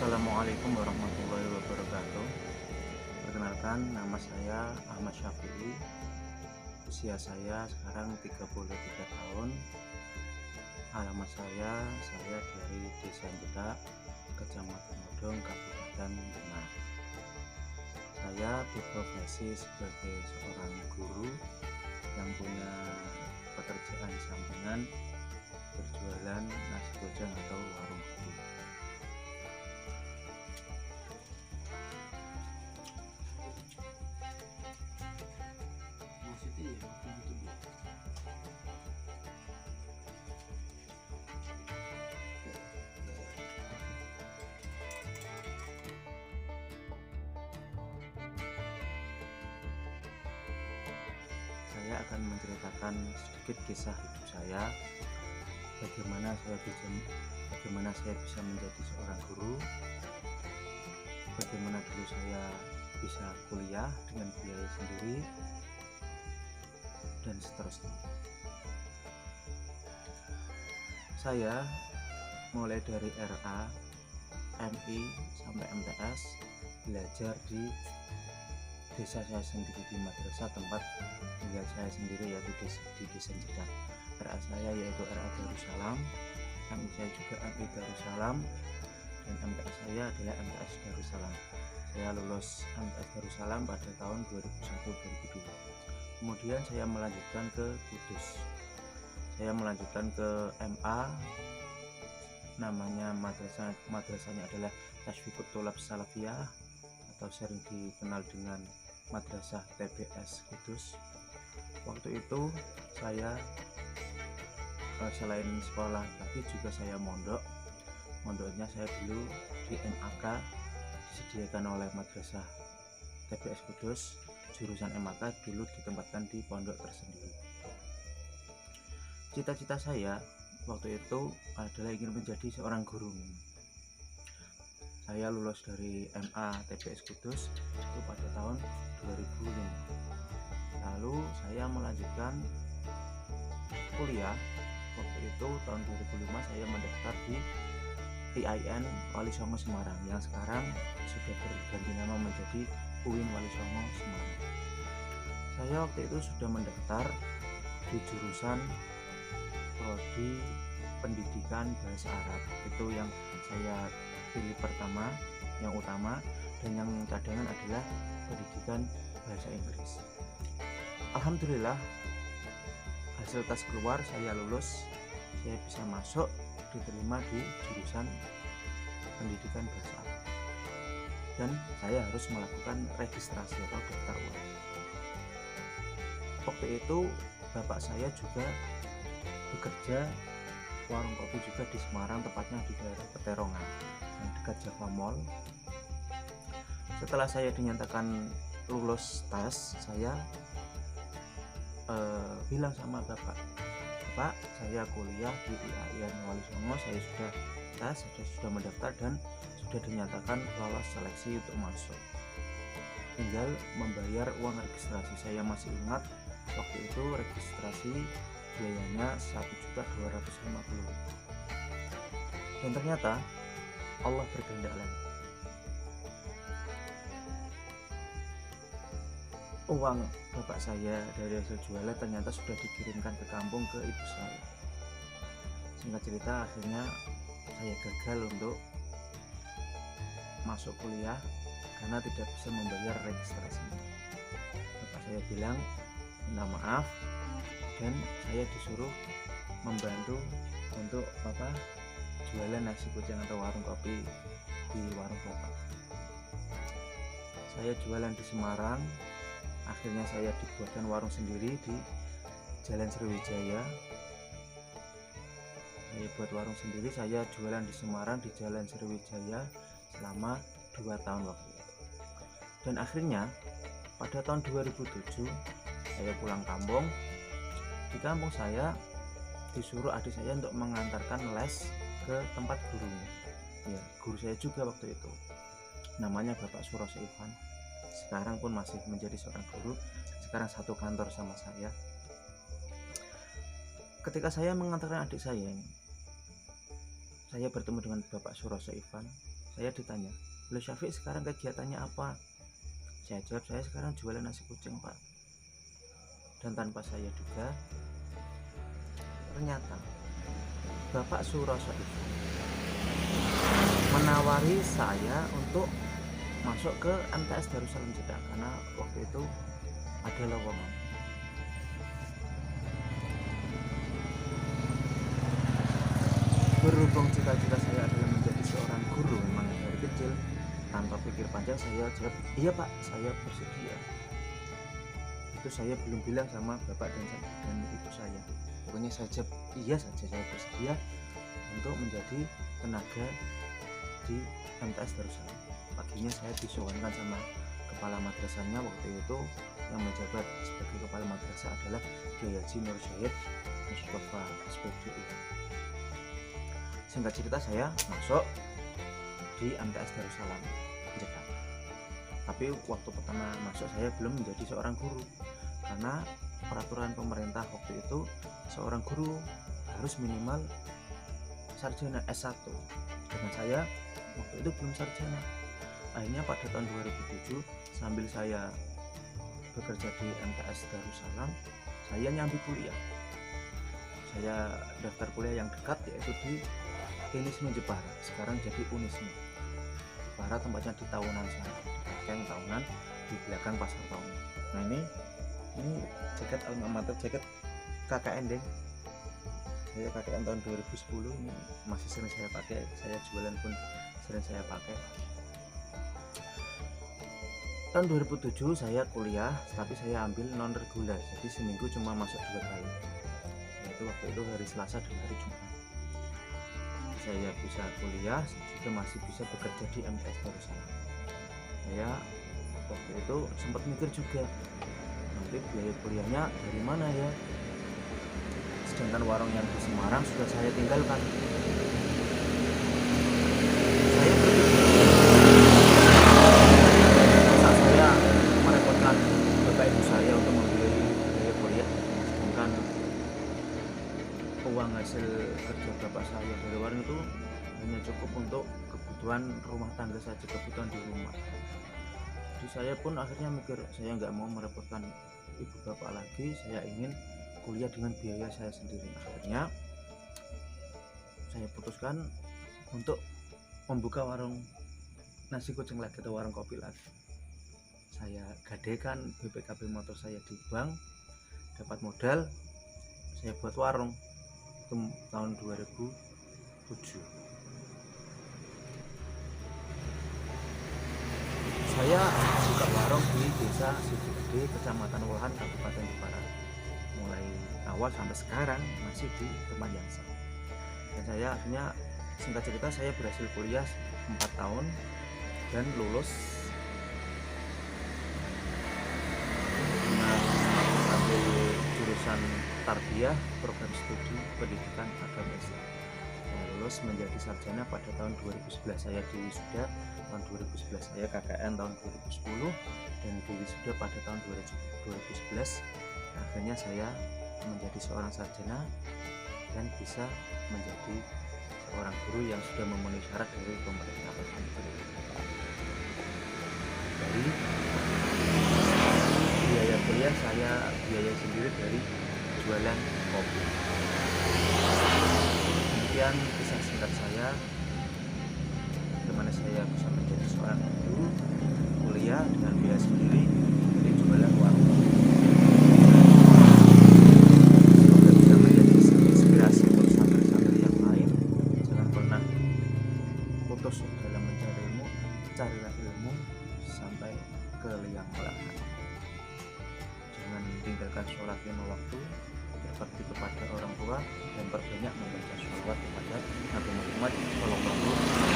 Assalamualaikum warahmatullahi wabarakatuh. Perkenalkan, nama saya Ahmad Syafi'i. Usia saya sekarang 33 tahun. Alamat saya dari Desa Jedak, Kecamatan Modong, Kabupaten Demak. Saya berprofesi sebagai seorang guru yang punya pekerjaan sampingan berjualan nasi bojang atau warung kopi. Saya akan menceritakan sedikit kisah hidup saya, bagaimana saya bisa menjadi seorang guru, bagaimana dulu saya bisa kuliah dengan biaya sendiri, dan seterusnya. Saya mulai dari RA, MI, sampai MTS belajar di desa saya sendiri, di madrasah tempat tinggal saya sendiri, yaitu di Desa Jedak. RA saya yaitu RA Darussalam, MI saya juga MI Darussalam, dan MTS saya adalah MTS Darussalam. Saya lulus MTS Darussalam pada tahun 2001-2002. Kemudian saya melanjutkan ke Kudus. Saya melanjutkan ke MA, namanya madrasahnya adalah Tasfiqut Tholab Salafiyah, atau sering dikenal dengan Madrasah TBS Kudus. Waktu itu saya selain sekolah tapi juga saya mondoknya saya dulu di MAK, disediakan oleh Madrasah TBS Kudus. Jurusan MAK dulu ditempatkan di pondok tersendiri. Cita-cita saya waktu itu adalah ingin menjadi seorang guru. Saya lulus dari MA TBS Kudus itu pada tahun 2005. Lalu saya melanjutkan kuliah. Waktu itu tahun 2005 saya mendaftar di IAIN Wali Songo Semarang, yang sekarang sudah berganti nama menjadi UIN Wali Songo Semarang. Saya waktu itu sudah mendaftar di jurusan prodi pendidikan bahasa Arab. Itu yang saya pilih pertama, yang utama, dan yang cadangan adalah pendidikan bahasa Inggris. Alhamdulillah, hasil tes keluar, saya lulus, saya bisa masuk, diterima di jurusan pendidikan bahasa Arab, dan saya harus melakukan registrasi atau daftar ulang. Waktu itu bapak saya juga bekerja warung kopi juga di Semarang, tepatnya di daerah Peterongan yang dekat Java Mall. Setelah saya dinyatakan lulus tes, saya bilang sama bapak, saya kuliah di IAIN Wali Songo, saya sudah tes, sudah mendaftar dan sudah dinyatakan lolos seleksi untuk masuk, tinggal membayar uang registrasi. Saya masih ingat waktu itu registrasi biayanya 1.250.000. Dan ternyata Allah berkehendak lain. Uang bapak saya dari hasil jualan ternyata sudah dikirimkan ke kampung ke ibu saya. Singkat cerita, akhirnya saya gagal untuk masuk kuliah karena tidak bisa membayar registrasinya. Bapak saya bilang minta maaf, dan saya disuruh membantu untuk jualan nasi bojang atau warung kopi di warung bapak. Saya jualan di Semarang. Akhirnya saya dibuatkan warung sendiri di Jalan Sriwijaya. Saya buat warung sendiri, saya jualan di Semarang di Jalan Sriwijaya selama 2 tahun waktu itu. Dan akhirnya pada tahun 2007 saya pulang kampung. Di kampung saya disuruh adik saya untuk mengantarkan les ke tempat guru. Ya, guru saya juga waktu itu, namanya Bapak Suroso Ivan. Sekarang pun masih menjadi seorang guru, sekarang satu kantor sama saya. Ketika saya mengantarkan adik saya bertemu dengan Bapak Suroso Ivan. saya ditanya, "Loh Syafiq, sekarang kegiatannya apa?" Saya jawab, "Saya sekarang jualan nasi kucing Pak." Dan tanpa saya duga, ternyata Bapak Suroso itu menawari saya untuk masuk ke MTS Darussalam Jeddah karena waktu itu ada lowongan. Berhubung cita-cita saya adalah menjadi seorang guru, memang dari kecil, tanpa pikir panjang saya jawab, "Iya Pak, saya bersedia." Itu saya belum bilang sama bapak dan ibu saya. Pokoknya saya jawab iya saja, saya bersedia untuk menjadi tenaga di MTS Darussalam. Paginya saya disuwankan sama kepala madrasahnya waktu itu, yang menjabat sebagai kepala madrasah adalah Kiai Haji Nur Syahid Mustafa SPDI. Singkat cerita, saya masuk di MTS Darussalam Jeddah. Tapi waktu pertama masuk saya belum menjadi seorang guru, karena peraturan pemerintah waktu itu seorang guru harus minimal sarjana S1, dengan saya waktu itu belum sarjana. Akhirnya pada tahun 2007, sambil saya bekerja di MTS Darussalam, saya nyambi kuliah. Saya daftar kuliah yang dekat, yaitu di Unisme Jepara, sekarang jadi Unisme Jepara, tempatnya di Tahunan sana, di Bekeng Tahunan, di belakang Pasar Tahunan. Nah ini jaket alma mater, jaket KKN deh. Saya KKN tahun 2010, ini masih sering saya pakai, saya jualan pun sering saya pakai. Tahun 2007 saya kuliah, tapi saya ambil non reguler, jadi seminggu cuma masuk 2 kali, yaitu waktu itu hari Selasa dan hari Jumat. Saya bisa kuliah juga masih bisa bekerja di MTS Darussalam. Saya waktu itu sempat mikir juga, nanti biaya kuliahnya dari mana ya, sedangkan warung yang di Semarang sudah saya tinggalkan. Saya berpikir, masa saya merepotkan bapak ibu saya untuk membiayai biaya kuliah, sedangkan uang hasil kerja bapak saya dari warung itu hanya cukup untuk kebutuhan rumah tangga saja, kebutuhan di rumah. Jadi saya pun akhirnya mikir, saya nggak mau merepotkan ibu bapak lagi, saya ingin kuliah dengan biaya saya sendiri. Akhirnya saya putuskan untuk membuka warung nasi kucing lagi atau warung kopi lagi. Saya gadekan BPKB motor saya di bank, dapat modal, saya buat warung itu tahun 2007. Saya buka warung di desa Sidogede, Kecamatan Wuhan, Kabupaten Jepara. Mulai awal sampai sekarang masih di tempat yang sama. Dan saya akhirnya, singkat cerita, saya berhasil kuliah 4 tahun dan lulus dengan ambil jurusan Tarbiyah, program studi pendidikan agama Islam. Saya lulus menjadi sarjana pada tahun 2011. Saya diwisuda tahun 2011, saya KKN tahun 2010 dan diwisuda pada tahun 2011. Akhirnya saya menjadi seorang sarjana dan bisa menjadi seorang guru yang sudah memenuhi syarat dari pemerintah. Dari biaya kuliah saya biaya sendiri dari jualan kopi. Demikian kisah singkat saya bagaimana saya bisa menjadi seorang guru, kuliah dengan biaya sendiri dari jualan warung. Semoga bisa menjadi inspirasi untuk santri-santri yang lain. Jangan pernah putus dalam mencari ilmu, carilah ilmu sampai ke liang lahat. Jangan tinggalkan sholat 5 waktu, berbakti kepada orang tua, dan perbanyak membaca sholawat kepada Nabi Muhammad SAW.